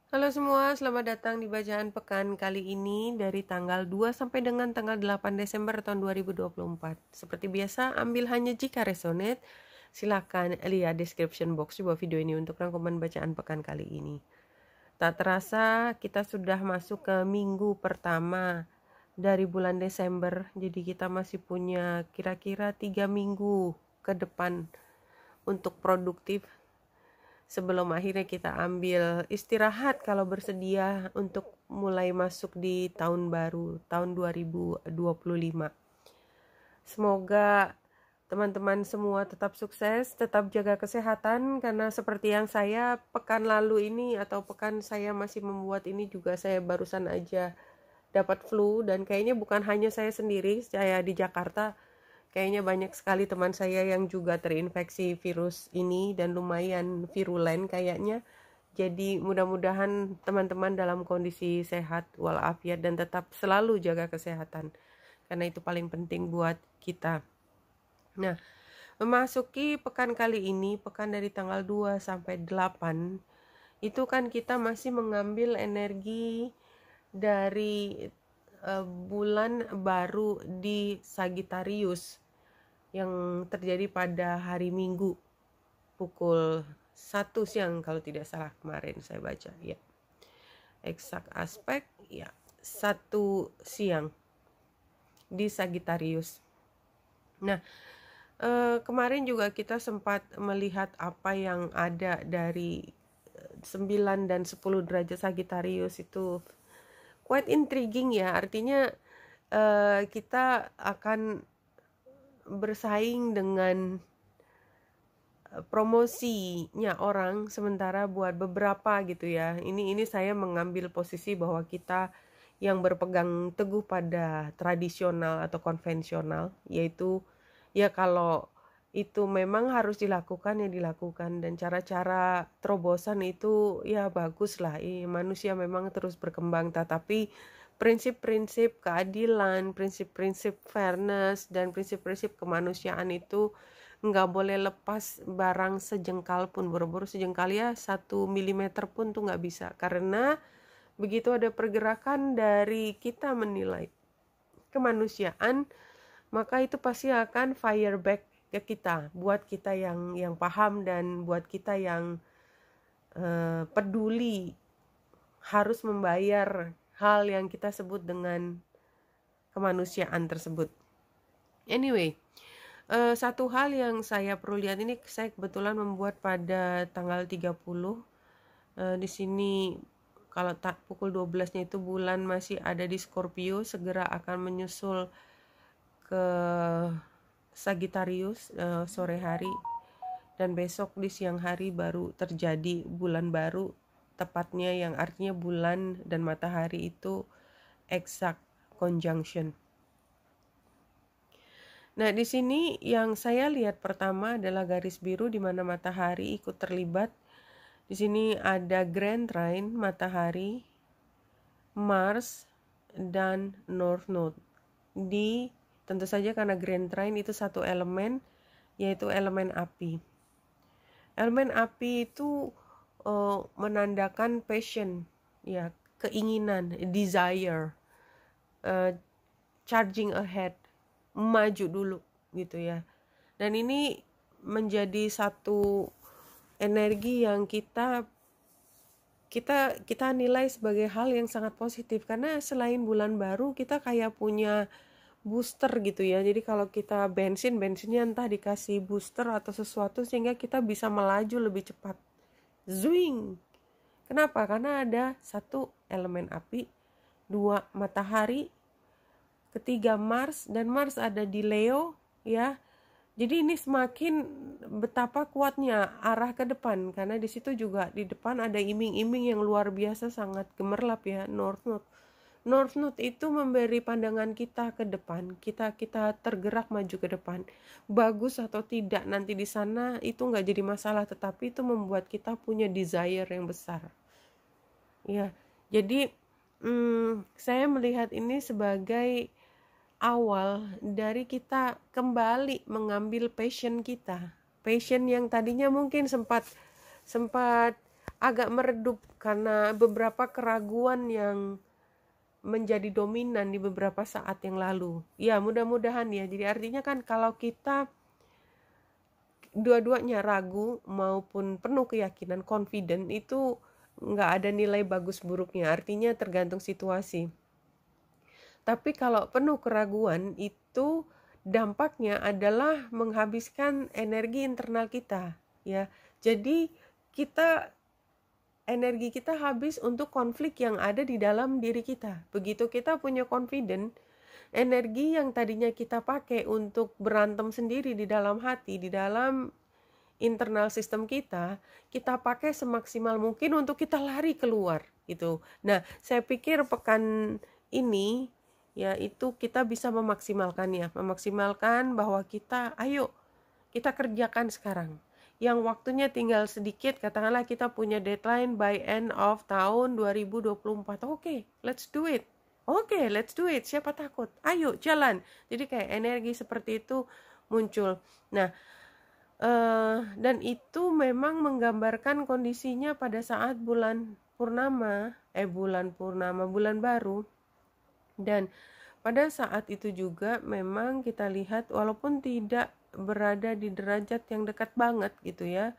Halo semua, selamat datang di bacaan pekan kali ini dari tanggal 2 sampai dengan tanggal 8 Desember tahun 2024. Seperti biasa, ambil hanya jika resonate. Silakan lihat description box di bawah video ini untuk rangkuman bacaan pekan kali ini. Tak terasa kita sudah masuk ke minggu pertama dari bulan Desember. Jadi kita masih punya kira-kira 3 minggu ke depan untuk produktif sebelum akhirnya kita ambil istirahat kalau bersedia untuk mulai masuk di tahun baru, tahun 2025. Semoga teman-teman semua tetap sukses, tetap jaga kesehatan, karena seperti yang saya pekan lalu ini atau pekan saya masih membuat ini juga saya barusan aja dapat flu, dan kayaknya bukan hanya saya sendiri, saya di Jakarta kayaknya banyak sekali teman saya yang juga terinfeksi virus ini dan lumayan virulen kayaknya. Jadi mudah-mudahan teman-teman dalam kondisi sehat walafiat dan tetap selalu jaga kesehatan, karena itu paling penting buat kita. Nah, memasuki pekan kali ini, pekan dari tanggal 2 sampai 8, itu kan kita masih mengambil energi dari bulan baru di Sagittarius yang terjadi pada hari Minggu pukul 1 siang kalau tidak salah, kemarin saya baca ya. Eksak aspek ya 1 siang di Sagittarius. Nah, kemarin juga kita sempat melihat apa yang ada dari 9 dan 10 derajat Sagittarius. Itu quite intriguing ya, artinya kita akan bersaing dengan promosinya orang, sementara buat beberapa gitu ya. Ini saya mengambil posisi bahwa kita yang berpegang teguh pada tradisional atau konvensional, yaitu ya kalau itu memang harus dilakukan ya dilakukan, dan cara-cara terobosan itu ya bagus lah. Manusia memang terus berkembang, tetapi prinsip-prinsip keadilan, prinsip-prinsip fairness, dan prinsip-prinsip kemanusiaan itu nggak boleh lepas barang sejengkal pun. Boro-boro sejengkal ya 1 milimeter pun tuh nggak bisa, karena begitu ada pergerakan dari kita menilai kemanusiaan, maka itu pasti akan fire back ke kita, buat kita yang paham dan buat kita yang peduli harus membayar hal yang kita sebut dengan kemanusiaan tersebut. Anyway, satu hal yang saya perlu lihat ini, saya kebetulan membuat pada tanggal 30. Di sini kalau pukul 12-nya itu bulan masih ada di Scorpio, segera akan menyusul ke Sagittarius sore hari, dan besok di siang hari baru terjadi bulan baru, tepatnya yang artinya bulan dan matahari itu exact conjunction. Nah, di sini yang saya lihat pertama adalah garis biru di mana matahari ikut terlibat. Di sini ada Grand Trine, matahari, Mars, dan North Node. Tentu saja karena Grand Trine itu satu elemen, yaitu elemen api. Elemen api itu menandakan passion, ya, keinginan, desire, charging ahead, maju dulu gitu ya. Dan ini menjadi satu energi yang kita nilai sebagai hal yang sangat positif, karena selain bulan baru kita kayak punya booster gitu ya. Jadi kalau kita bensinnya entah dikasih booster atau sesuatu sehingga kita bisa melaju lebih cepat. Zwing. Kenapa? Karena ada 1 elemen api, 2 matahari, ketiga Mars, dan Mars ada di Leo ya. Jadi ini semakin betapa kuatnya arah ke depan, karena di situ juga di depan ada iming-iming yang luar biasa sangat gemerlap ya, North Node. North Node itu memberi pandangan kita ke depan, kita tergerak maju ke depan. Bagus atau tidak nanti di sana itu nggak jadi masalah, tetapi itu membuat kita punya desire yang besar. Ya, jadi saya melihat ini sebagai awal dari kita kembali mengambil passion kita, passion yang tadinya mungkin sempat agak meredup karena beberapa keraguan yang menjadi dominan di beberapa saat yang lalu. Ya, mudah-mudahan ya. Jadi artinya kan kalau kita dua-duanya ragu maupun penuh keyakinan, confident, itu nggak ada nilai bagus buruknya. Artinya tergantung situasi. Tapi kalau penuh keraguan itu dampaknya adalah menghabiskan energi internal kita, ya. Jadi energi kita habis untuk konflik yang ada di dalam diri kita. Begitu kita punya confident, energi yang tadinya kita pakai untuk berantem sendiri di dalam hati, di dalam internal sistem kita pakai semaksimal mungkin untuk kita lari keluar gitu. Nah, saya pikir pekan ini ya itu kita bisa memaksimalkannya, memaksimalkan bahwa ayo kita kerjakan sekarang. Yang waktunya tinggal sedikit, katakanlah kita punya deadline by end of tahun 2024. Oke, let's do it. Oke, let's do it. Siapa takut? Ayo jalan. Jadi kayak energi seperti itu muncul. Nah, dan itu memang menggambarkan kondisinya pada saat bulan baru. Dan pada saat itu juga memang kita lihat walaupun tidak berada di derajat yang dekat banget gitu ya,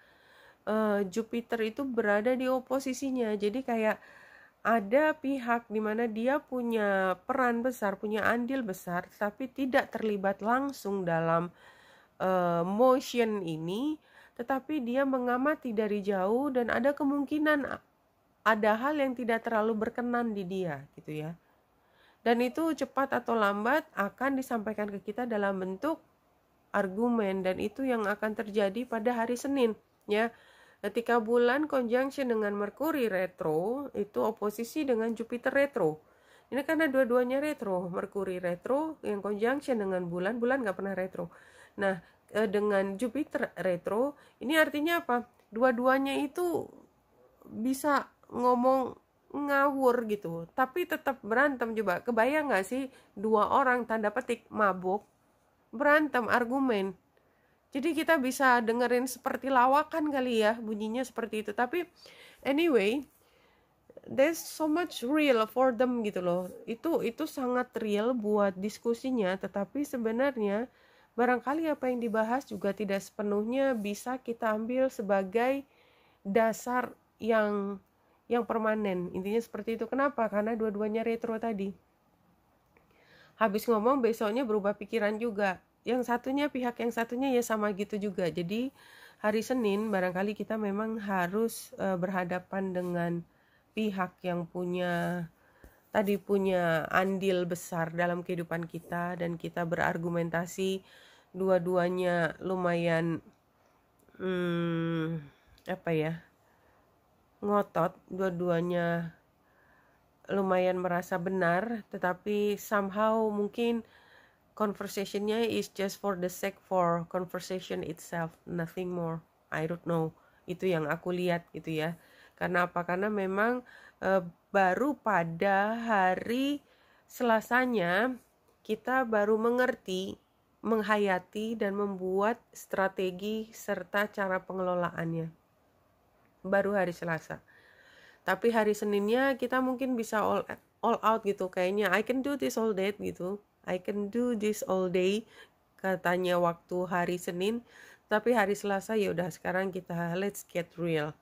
Jupiter itu berada di oposisinya. Jadi kayak ada pihak di mana dia punya peran besar, punya andil besar, tapi tidak terlibat langsung dalam motion ini, tetapi dia mengamati dari jauh dan ada kemungkinan ada hal yang tidak terlalu berkenan di dia gitu ya. Dan itu cepat atau lambat akan disampaikan ke kita dalam bentuk argumen, dan itu yang akan terjadi pada hari Senin ya. Ketika bulan conjunction dengan Merkuri retro, itu oposisi dengan Jupiter retro. Ini karena dua-duanya retro, Merkuri retro yang conjunction dengan bulan nggak pernah retro. Nah, dengan Jupiter retro, ini artinya apa? Dua-duanya itu bisa ngomong ngawur gitu, tapi tetap berantem. Coba kebayang nggak sih dua orang tanda petik mabuk berantem argumen? Jadi kita bisa dengerin seperti lawakan kali ya, bunyinya seperti itu. Tapi anyway, there's so much real for them gitu loh. Itu sangat real buat diskusinya, tetapi sebenarnya barangkali apa yang dibahas juga tidak sepenuhnya bisa kita ambil sebagai dasar yang permanen. Intinya seperti itu. Kenapa? Karena dua-duanya retro tadi. Habis ngomong besoknya berubah pikiran juga. Pihak yang satunya ya sama gitu juga. Jadi hari Senin barangkali kita memang harus berhadapan dengan pihak yang punya andil besar dalam kehidupan kita, dan kita berargumentasi. Dua-duanya lumayan ngotot, dua-duanya lumayan merasa benar, tetapi somehow mungkin conversationnya is just for the sake for conversation itself, nothing more. I don't know. Itu yang aku lihat gitu ya. Karena apa? Karena memang baru pada hari Selasanya kita baru mengerti, menghayati, dan membuat strategi serta cara pengelolaannya. Baru hari Selasa. Tapi hari Seninnya kita mungkin bisa all out gitu. Kayaknya I can do this all day gitu. I can do this all day katanya waktu hari Senin. Tapi hari Selasa ya udah, sekarang kita let's get real.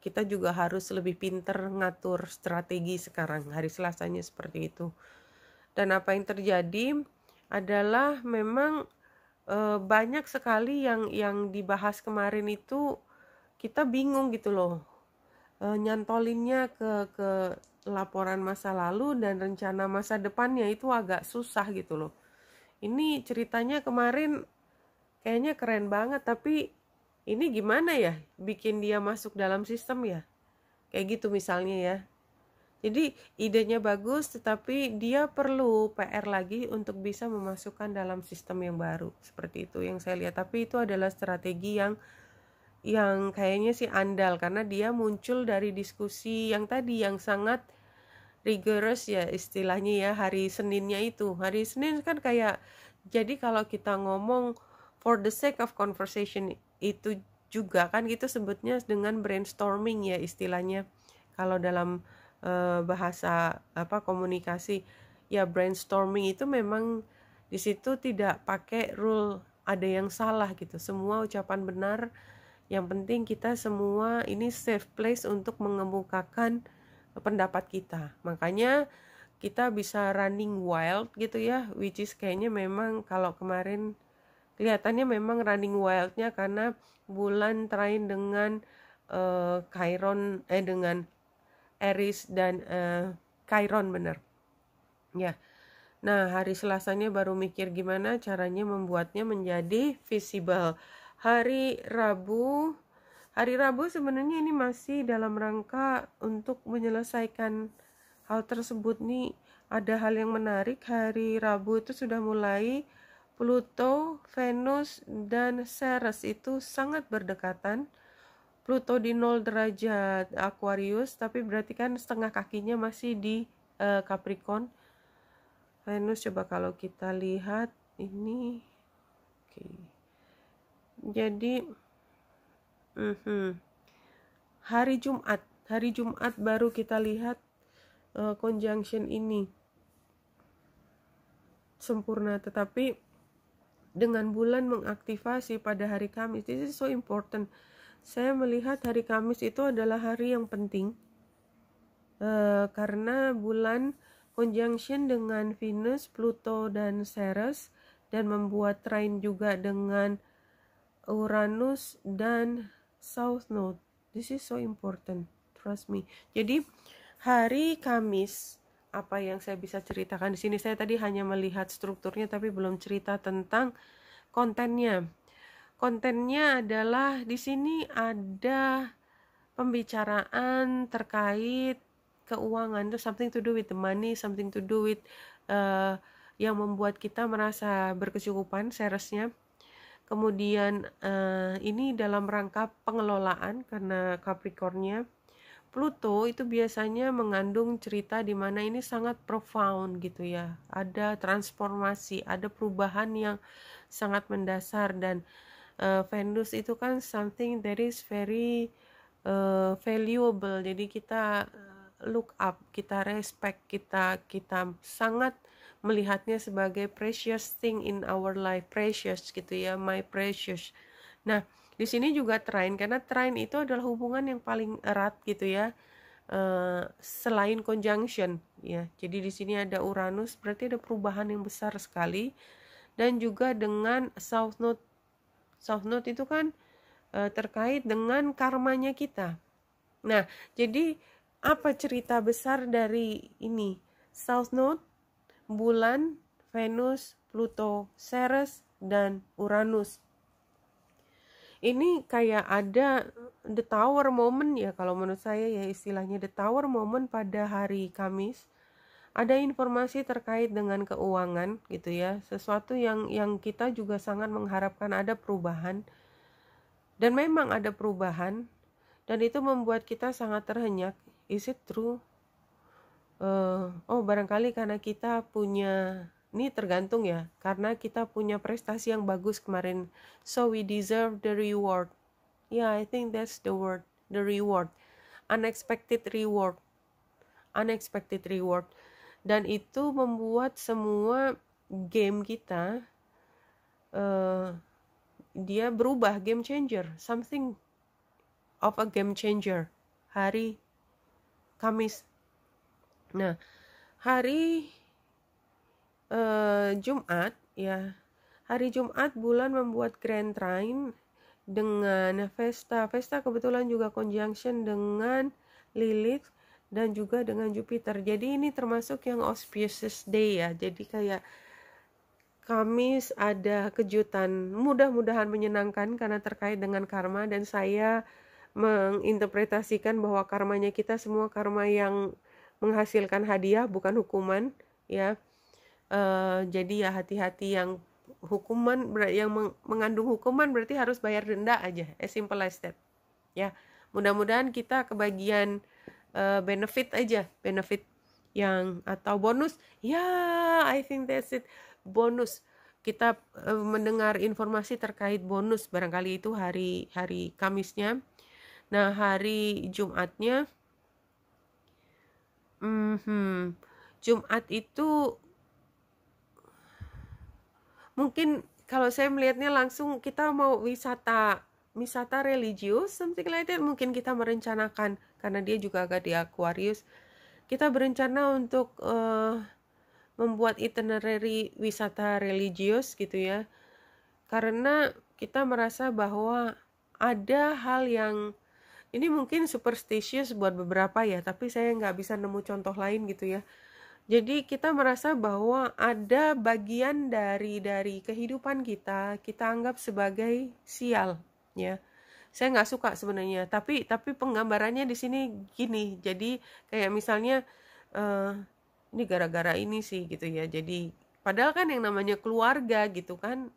Kita juga harus lebih pinter ngatur strategi sekarang. Hari Selasanya seperti itu. Dan apa yang terjadi adalah memang banyak sekali yang dibahas kemarin itu kita bingung gitu loh. Nyantolinnya ke laporan masa lalu dan rencana masa depannya itu agak susah gitu loh. Ini ceritanya kemarin kayaknya keren banget, tapi ini gimana ya bikin dia masuk dalam sistem ya? Kayak gitu misalnya ya. Jadi idenya bagus, tetapi dia perlu PR lagi untuk bisa memasukkan dalam sistem yang baru. Seperti itu yang saya lihat. Tapi itu adalah strategi yang kayaknya sih andal, karena dia muncul dari diskusi yang tadi yang sangat rigorous ya istilahnya ya, hari Seninnya itu. Hari Senin kan kayak, jadi kalau kita ngomong for the sake of conversation itu juga kan, gitu sebutnya dengan brainstorming ya istilahnya kalau dalam bahasa komunikasi ya. Brainstorming itu memang di situ tidak pakai rule ada yang salah gitu, semua ucapan benar. Yang penting kita semua ini safe place untuk mengemukakan pendapat kita. Makanya kita bisa running wild gitu ya, which is kayaknya memang kalau kemarin kelihatannya memang running wildnya karena bulan trine dengan Chiron dengan Aries dan Chiron, bener ya. Nah, hari Selasanya baru mikir gimana caranya membuatnya menjadi visible. Hari Rabu sebenarnya ini masih dalam rangka untuk menyelesaikan hal tersebut nih. Ada hal yang menarik, hari Rabu itu sudah mulai Pluto, Venus, dan Ceres itu sangat berdekatan. Pluto di 0 derajat Aquarius, tapi berarti kan setengah kakinya masih di Capricorn. Venus coba kalau kita lihat ini, oke. Jadi hari Jumat baru kita lihat conjunction ini sempurna, tetapi dengan bulan mengaktifasi pada hari Kamis. This is so important. Saya melihat hari Kamis itu adalah hari yang penting karena bulan conjunction dengan Venus, Pluto, dan Ceres, dan membuat trine juga dengan Uranus dan South Node. This is so important, trust me. Jadi hari Kamis, apa yang saya bisa ceritakan di sini, saya tadi hanya melihat strukturnya tapi belum cerita tentang kontennya. Kontennya adalah di sini ada pembicaraan terkait keuangan, itu something to do with the money, something to do with yang membuat kita merasa berkecukupan, Ceresnya. Kemudian ini dalam rangka pengelolaan karena Capricornnya. Pluto itu biasanya mengandung cerita di mana ini sangat profound gitu ya. Ada transformasi, ada perubahan yang sangat mendasar, dan Venus itu kan something that is very valuable. Jadi kita look up, kita respect, kita sangat melihatnya sebagai precious thing in our life, precious gitu ya, my precious. Nah, di sini juga trine, karena trine itu adalah hubungan yang paling erat gitu ya, selain conjunction ya. Jadi di sini ada Uranus, berarti ada perubahan yang besar sekali, dan juga dengan South Node. South Node itu kan terkait dengan karmanya kita. Nah, jadi apa cerita besar dari ini? South Node, bulan, Venus, Pluto, Ceres, dan Uranus. Ini kayak ada the tower moment ya, kalau menurut saya ya istilahnya the tower moment pada hari Kamis. Ada informasi terkait dengan keuangan gitu ya, sesuatu yang kita juga sangat mengharapkan ada perubahan, dan memang ada perubahan, dan itu membuat kita sangat terhenyak. Is it true? Barangkali karena kita punya, ini tergantung ya, karena kita punya prestasi yang bagus kemarin, so we deserve the reward. Yeah, I think that's the word, the reward, unexpected reward. Dan itu membuat semua game kita dia berubah, game changer, something of a game changer hari Kamis. Nah, hari Jumat ya, hari Jumat bulan membuat grand trine dengan Vesta. Vesta kebetulan juga conjunction dengan Lilith dan juga dengan Jupiter. Jadi ini termasuk yang auspicious day ya. Jadi kayak Kamis ada kejutan, mudah-mudahan menyenangkan karena terkait dengan karma, dan saya menginterpretasikan bahwa karmanya kita semua karma yang menghasilkan hadiah, bukan hukuman ya. Jadi ya hati-hati, yang hukuman yang mengandung hukuman berarti harus bayar denda aja, as simple as that ya. Mudah-mudahan kita kebagian benefit aja, benefit yang atau bonus ya, I think that's it, bonus kita mendengar informasi terkait bonus, barangkali itu hari Kamisnya. Nah, hari Jumatnya, Jumat itu mungkin kalau saya melihatnya langsung kita mau wisata religius, something like that. Mungkin kita merencanakan, karena dia juga agak di Aquarius, kita berencana untuk membuat itinerary wisata religius gitu ya. Karena kita merasa bahwa ada hal yang ini mungkin superstitious buat beberapa ya, tapi saya nggak bisa nemu contoh lain gitu ya. Jadi kita merasa bahwa ada bagian dari kehidupan kita anggap sebagai sial ya. Saya nggak suka sebenarnya, tapi penggambarannya di sini gini. Jadi kayak misalnya ini gara-gara ini sih gitu ya. Jadi padahal kan yang namanya keluarga gitu kan,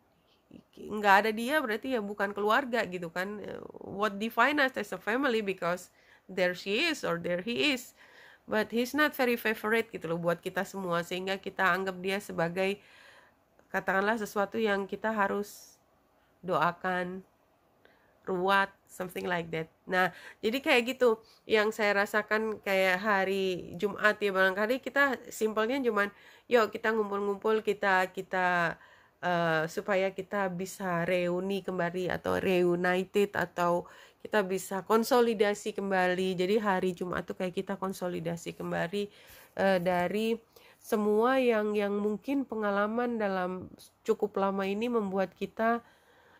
nggak ada dia berarti ya bukan keluarga gitu kan. What define us as a family because there she is or there he is, but he's not very favorite gitu loh buat kita semua, sehingga kita anggap dia sebagai katakanlah sesuatu yang kita harus doakan, ruat, something like that. Nah, jadi kayak gitu yang saya rasakan kayak hari Jumat ya. Barangkali kita simpelnya cuman yuk kita ngumpul-ngumpul, kita supaya kita bisa reuni kembali atau reunited, atau kita bisa konsolidasi kembali. Jadi hari Jumat tuh kayak kita konsolidasi kembali dari semua yang mungkin pengalaman dalam cukup lama ini membuat kita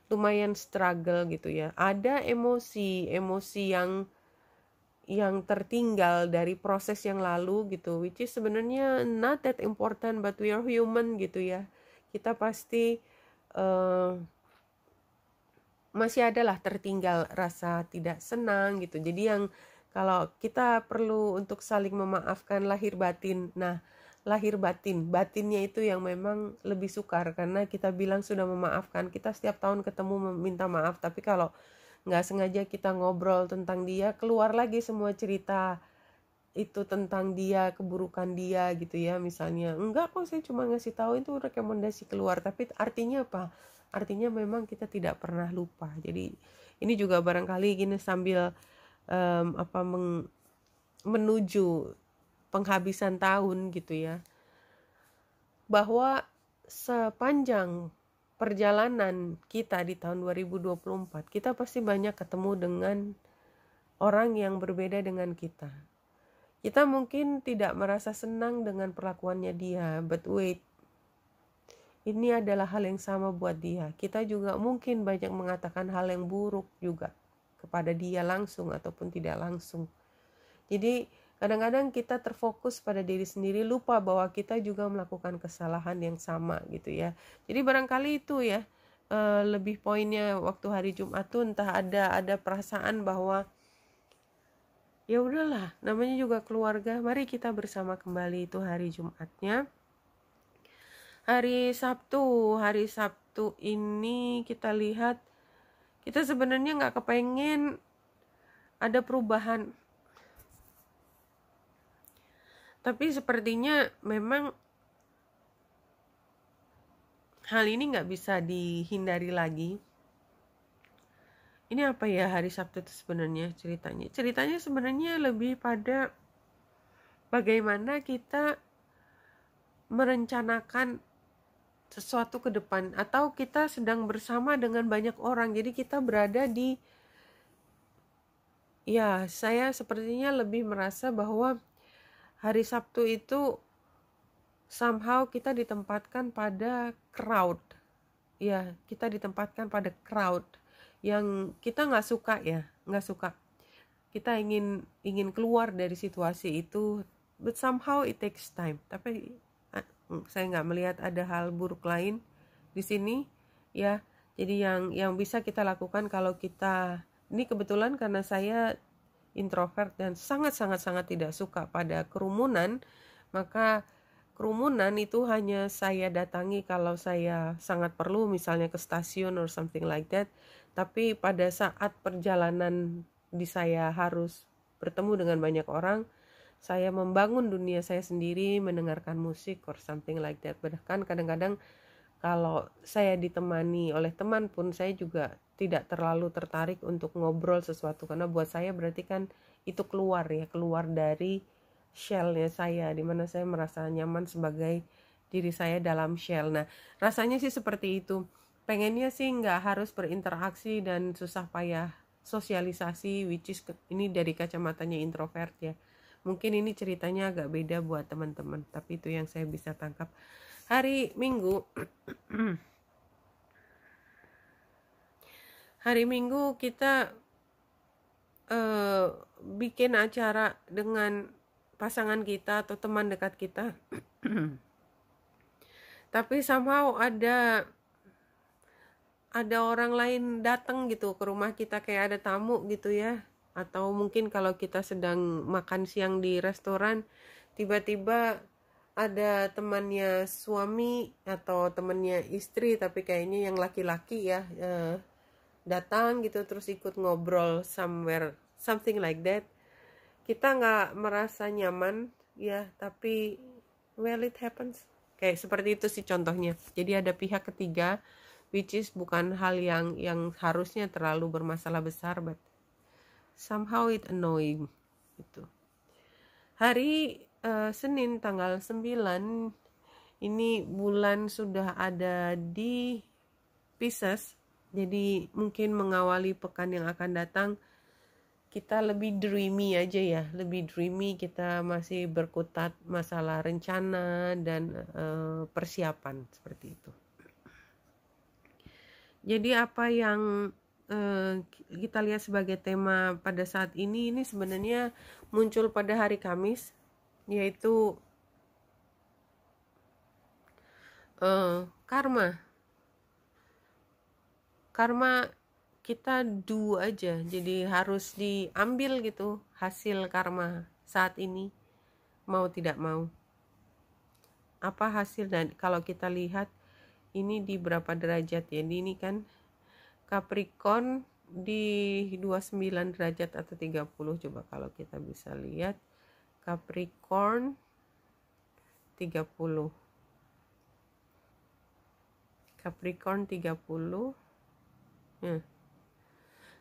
lumayan struggle gitu ya. Ada emosi yang tertinggal dari proses yang lalu gitu, which is sebenarnya not that important, but we are human gitu ya. Kita pasti masih adalah tertinggal rasa tidak senang gitu. Jadi yang kalau kita perlu untuk saling memaafkan lahir batin. Nah, lahir batinnya itu yang memang lebih sukar, karena kita bilang sudah memaafkan, kita setiap tahun ketemu meminta maaf, tapi kalau nggak sengaja kita ngobrol tentang dia, keluar lagi semua cerita itu tentang dia, keburukan dia gitu ya. Misalnya, enggak kok saya cuma ngasih tahu itu rekomendasi keluar, tapi artinya apa? Artinya memang kita tidak pernah lupa. Jadi ini juga barangkali gini sambil menuju penghabisan tahun gitu ya, bahwa sepanjang perjalanan kita di tahun 2024 kita pasti banyak ketemu dengan orang yang berbeda dengan kita. Kita mungkin tidak merasa senang dengan perlakuannya dia, but wait, ini adalah hal yang sama buat dia. Kita juga mungkin banyak mengatakan hal yang buruk juga kepada dia langsung ataupun tidak langsung. Jadi kadang-kadang kita terfokus pada diri sendiri, lupa bahwa kita juga melakukan kesalahan yang sama gitu ya. Jadi barangkali itu ya lebih poinnya waktu hari Jumat tuh, entah ada perasaan bahwa ya udahlah, namanya juga keluarga, mari kita bersama kembali. Itu hari Jumatnya. Hari Sabtu ini kita lihat, kita sebenarnya nggak kepengen ada perubahan, tapi sepertinya memang hal ini nggak bisa dihindari lagi. Ini apa ya hari Sabtu itu sebenarnya ceritanya? Ceritanya sebenarnya lebih pada bagaimana kita merencanakan sesuatu ke depan, atau kita sedang bersama dengan banyak orang. Jadi kita berada di, ya saya sepertinya lebih merasa bahwa hari Sabtu itu somehow kita ditempatkan pada crowd. Ya, kita ditempatkan pada crowd yang kita nggak suka ya, nggak suka. Kita ingin keluar dari situasi itu, but somehow it takes time. Tapi saya nggak melihat ada hal buruk lain di sini ya. Jadi yang bisa kita lakukan kalau kita, ini kebetulan karena saya introvert dan sangat tidak suka pada kerumunan, maka kerumunan itu hanya saya datangi kalau saya sangat perlu, misalnya ke stasiun or something like that. Tapi pada saat perjalanan saya harus bertemu dengan banyak orang, saya membangun dunia saya sendiri, mendengarkan musik or something like that. Bahkan kadang-kadang Kalau saya ditemani oleh teman pun saya juga tidak terlalu tertarik untuk ngobrol sesuatu, karena buat saya berarti kan itu keluar dari shellnya saya, dimana saya merasa nyaman sebagai diri saya dalam shell. Nah, rasanya sih seperti itu. Pengennya sih nggak harus berinteraksi dan susah payah sosialisasi, which is ini dari kacamatanya introvert ya. Mungkin ini ceritanya agak beda buat teman-teman, tapi itu yang saya bisa tangkap. Hari Minggu kita bikin acara dengan pasangan kita atau teman dekat kita. Tapi somehow ada orang lain datang gitu ke rumah kita, kayak ada tamu gitu ya. Atau mungkin kalau kita sedang makan siang di restoran, tiba-tiba ada temannya suami atau temannya istri, tapi kayaknya yang laki-laki ya, datang gitu terus ikut ngobrol somewhere, something like that. Kita nggak merasa nyaman ya, tapi well, it happens. Kayak seperti itu sih contohnya. Jadi ada pihak ketiga, which is bukan hal yang harusnya terlalu bermasalah besar, but somehow it annoying gitu. Hari Senin tanggal 9 ini bulan sudah ada di Pisces, jadi mungkin mengawali pekan yang akan datang kita lebih dreamy aja ya, lebih dreamy. Kita masih berkutat masalah rencana dan persiapan seperti itu. Jadi apa yang kita lihat sebagai tema pada saat ini sebenarnya muncul pada hari Kamis, yaitu karma kita do aja, jadi harus diambil gitu hasil karma saat ini, mau tidak mau. Apa hasil? Dan kalau kita lihat ini di berapa derajat ya, ini kan Capricorn di 29 derajat atau 30. Coba kalau kita bisa lihat Capricorn 30. Capricorn 30.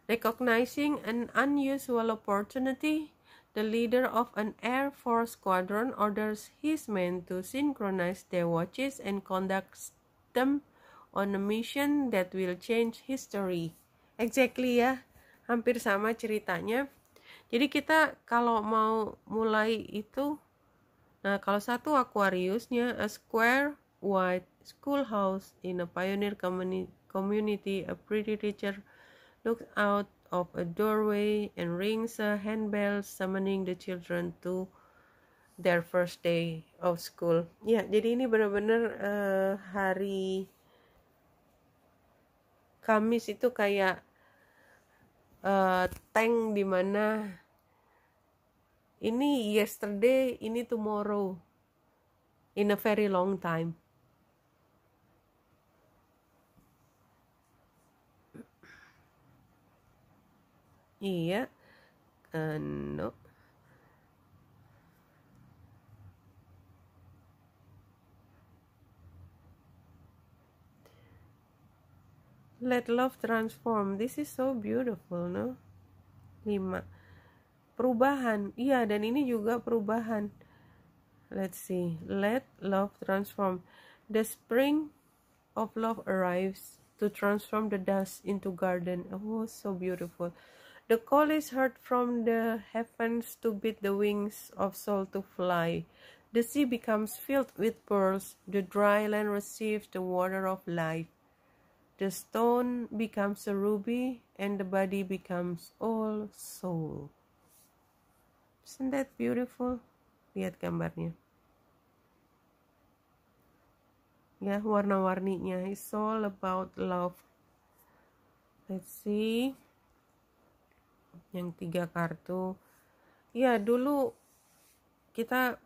Recognizing an unusual opportunity, the leader of an Air Force squadron orders his men to synchronize their watches and conduct them on a mission that will change history. Exactly ya, hampir sama ceritanya. Jadi kita kalau mau mulai itu, nah kalau satu Aquariusnya, a square white schoolhouse in a pioneer community, a pretty teacher looks out of a doorway and rings a handbell summoning the children to their first day of school. Ya, jadi ini benar-benar hari Kamis itu kayak tank dimana ini yesterday, ini tomorrow, in a very long time. Iya, no. Let love transform. This is so beautiful, no? 5. Perubahan. Iya, dan ini juga perubahan. Let's see. Let love transform. The spring of love arrives to transform the dust into garden. Oh, so beautiful. The call is heard from the heavens to beat the wings of soul to fly. The sea becomes filled with pearls. The dry land receives the water of life. The stone becomes a ruby, and the body becomes all soul. Isn't that beautiful? Lihat gambarnya. Ya, warna-warninya. It's all about love. Let's see. Yang 3 kartu. Ya, dulu kita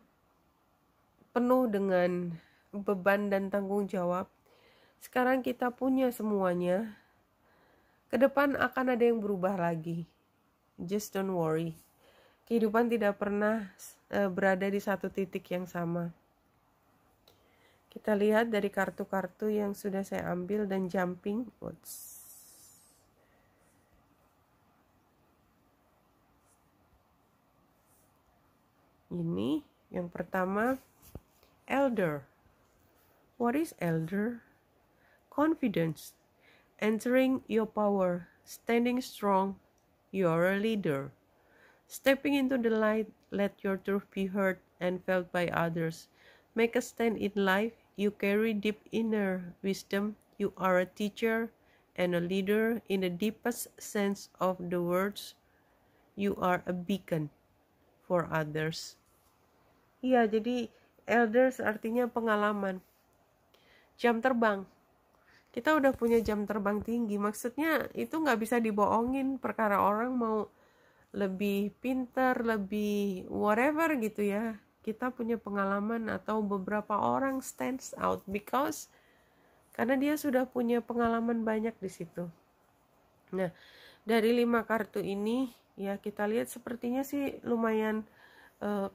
penuh dengan beban dan tanggung jawab. Sekarang kita punya semuanya. Ke depan akan ada yang berubah lagi. Just don't worry. Kehidupan tidak pernah berada di satu titik yang sama. Kita lihat dari kartu-kartu yang sudah saya ambil dan jumping. Ini yang pertama, elder. What is elder? Confidence, entering your power, standing strong. You are a leader. Stepping into the light, let your truth be heard and felt by others. Make a stand in life. You carry deep inner wisdom. You are a teacher and a leader in the deepest sense of the words. You are a beacon for others. Iya, jadi elders artinya pengalaman. Jam terbang. Kita udah punya jam terbang tinggi. Maksudnya itu nggak bisa dibohongin. Perkara orang mau lebih pintar, lebih whatever gitu ya. Kita punya pengalaman atau beberapa orang stands out because karena dia sudah punya pengalaman banyak di situ. Nah, dari 5 kartu ini ya kita lihat sepertinya sih lumayan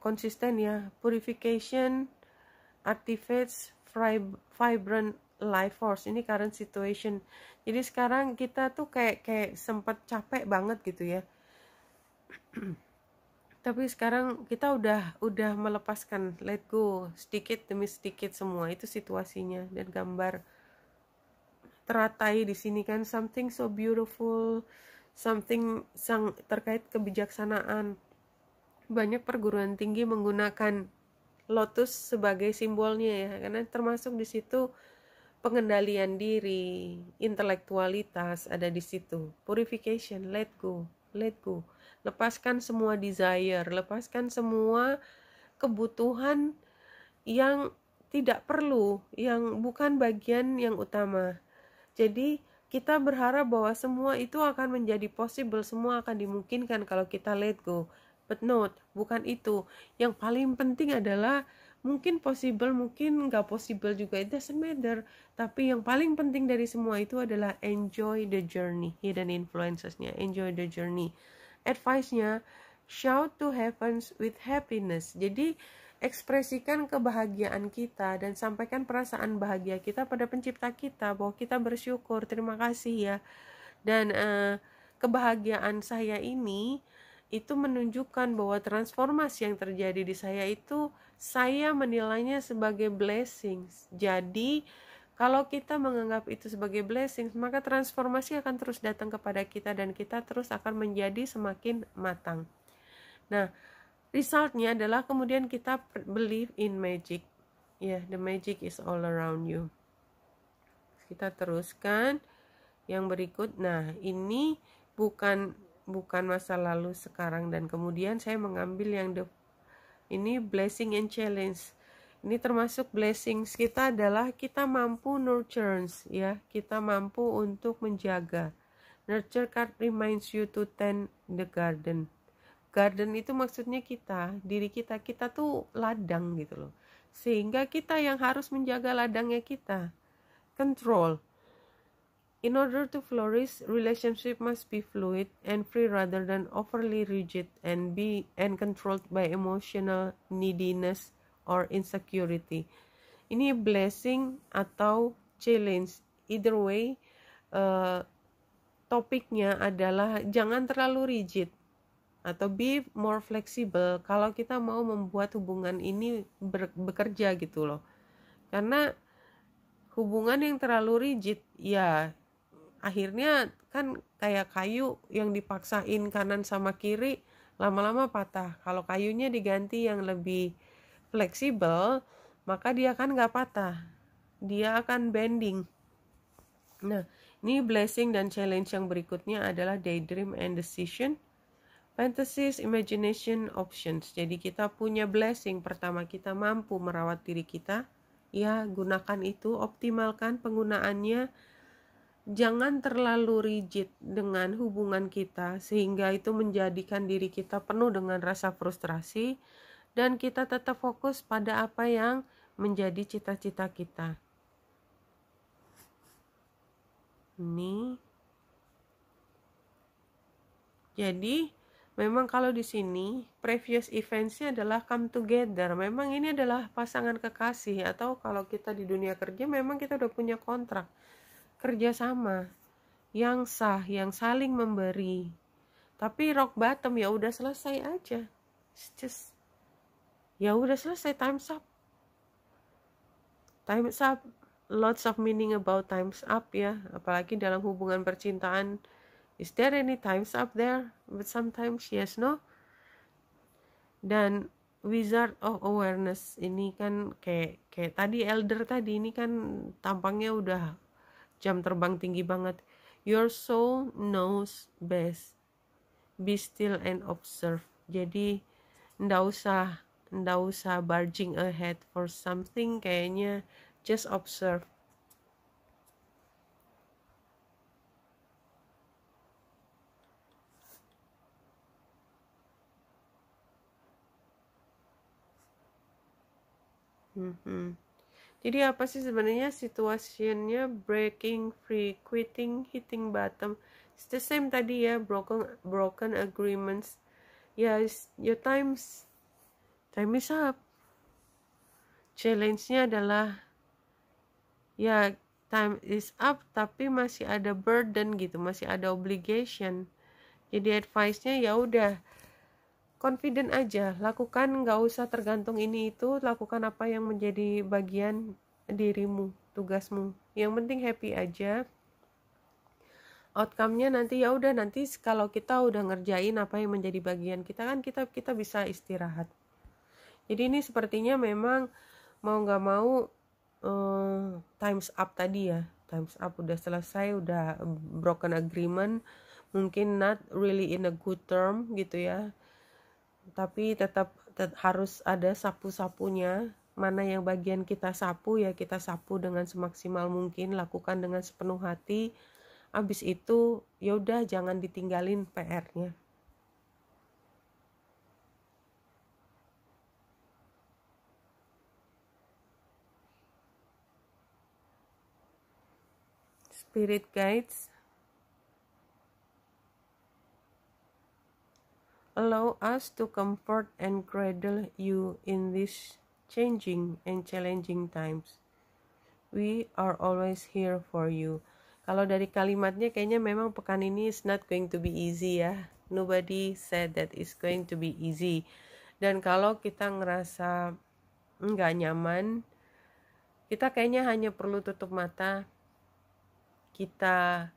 konsisten ya. Purification, activates vibrant life force. Ini current situation. Jadi sekarang kita tuh kayak sempat capek banget gitu ya. Tapi sekarang kita udah melepaskan, let go sedikit demi sedikit semua itu situasinya. Dan gambar teratai di sini kan something so beautiful, something terkait kebijaksanaan. Banyak perguruan tinggi menggunakan lotus sebagai simbolnya ya, karena termasuk di situ pengendalian diri, intelektualitas ada di situ. Purification, let go. Lepaskan semua desire, lepaskan semua kebutuhan yang tidak perlu, yang bukan bagian yang utama. Jadi kita berharap bahwa semua itu akan menjadi possible, semua akan dimungkinkan kalau kita let go. But not, bukan itu. Yang paling penting adalah mungkin possible, mungkin nggak possible juga, it doesn't matter. Tapi yang paling penting dari semua itu adalah enjoy the journey. Hidden influencesnya, enjoy the journey. Advice-nya, shout to heavens with happiness. Jadi ekspresikan kebahagiaan kita dan sampaikan perasaan bahagia kita pada pencipta kita, bahwa kita bersyukur, terima kasih ya. Dan kebahagiaan saya ini itu menunjukkan bahwa transformasi yang terjadi di saya itu saya menilainya sebagai blessings. Jadi kalau kita menganggap itu sebagai blessings, maka transformasi akan terus datang kepada kita dan kita terus akan menjadi semakin matang. Nah, resultnya adalah kemudian kita believe in magic. The magic is all around you. Kita teruskan yang berikut. Nah, ini bukan masa lalu, sekarang dan kemudian. Saya mengambil yang ini blessing and challenge. Ini termasuk blessings kita adalah kita mampu nurturance ya, kita mampu untuk menjaga. Nurture card reminds you to tend the garden. Garden itu maksudnya kita, diri kita tuh ladang gitu loh. Sehingga kita yang harus menjaga ladangnya kita. Control. In order to flourish, relationship must be fluid and free rather than overly rigid and controlled by emotional neediness or insecurity. Ini blessing atau challenge. Either way, topiknya adalah jangan terlalu rigid atau be more flexible kalau kita mau membuat hubungan ini bekerja gitu loh. Karena hubungan yang terlalu rigid ya akhirnya kan kayak kayu yang dipaksain kanan sama kiri, lama-lama patah. Kalau kayunya diganti yang lebih fleksibel, maka dia kan gak patah, dia akan bending. Nah, ini blessing dan challenge yang berikutnya adalah daydream and decision, fantasies, imagination, options. Jadi kita punya blessing, pertama kita mampu merawat diri kita, ya gunakan itu, optimalkan penggunaannya. Jangan terlalu rigid dengan hubungan kita sehingga itu menjadikan diri kita penuh dengan rasa frustrasi, dan kita tetap fokus pada apa yang menjadi cita-cita kita. Ini. Jadi memang kalau di sini previous events-nya adalah come together. Memang ini adalah pasangan kekasih, atau kalau kita di dunia kerja memang kita udah punya kontrak kerjasama yang sah, yang saling memberi. Tapi rock bottom ya udah selesai aja. It's just ya udah selesai, time's up. Time's up. Lots of meaning about time's up ya, apalagi dalam hubungan percintaan. Is there any time's up there? But sometimes yes, no. Dan Wizard of Awareness ini kan kayak tadi elder tadi, ini kan tampangnya udah jam terbang tinggi banget. Your soul knows best. Be still and observe. Jadi ndak usah barging ahead for something, kayaknya just observe. Jadi apa sih sebenarnya situasinya? Breaking free, quitting, hitting bottom. It's the same tadi ya, broken agreements. Yes, your time is up. Challenge-nya adalah ya time is up, tapi masih ada burden gitu, masih ada obligation. Jadi advice-nya ya udah confident aja, lakukan, nggak usah tergantung ini itu, lakukan apa yang menjadi bagian dirimu, tugasmu. Yang penting happy aja. Outcome-nya nanti ya udah, nanti kalau kita udah ngerjain apa yang menjadi bagian kita kan kita bisa istirahat. Jadi ini sepertinya memang mau nggak mau time's up tadi ya, time's up, udah selesai, udah broken agreement, mungkin not really in a good term gitu ya, tapi tetap harus ada sapu-sapunya. Mana yang bagian kita sapu ya kita sapu dengan semaksimal mungkin, lakukan dengan sepenuh hati. Abis itu ya udah, jangan ditinggalin PR-nya. Spirit guides, allow us to comfort and cradle you in these changing and challenging times. We are always here for you. Kalau dari kalimatnya kayaknya memang pekan ini is not going to be easy ya. Nobody said that it's going to be easy. Dan kalau kita ngerasa nggak nyaman, kita kayaknya hanya perlu tutup mata. Kita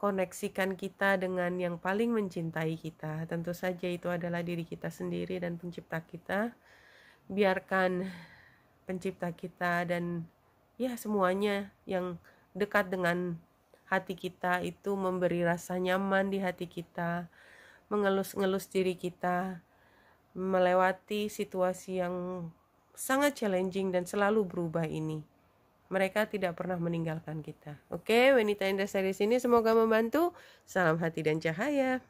koneksikan kita dengan yang paling mencintai kita. Tentu saja itu adalah diri kita sendiri dan pencipta kita. Biarkan pencipta kita dan ya semuanya yang dekat dengan hati kita itu memberi rasa nyaman di hati kita, mengelus-ngelus diri kita, melewati situasi yang sangat challenging dan selalu berubah ini. Mereka tidak pernah meninggalkan kita. Oke, wanita indah dari sini semoga membantu. Salam hati dan cahaya.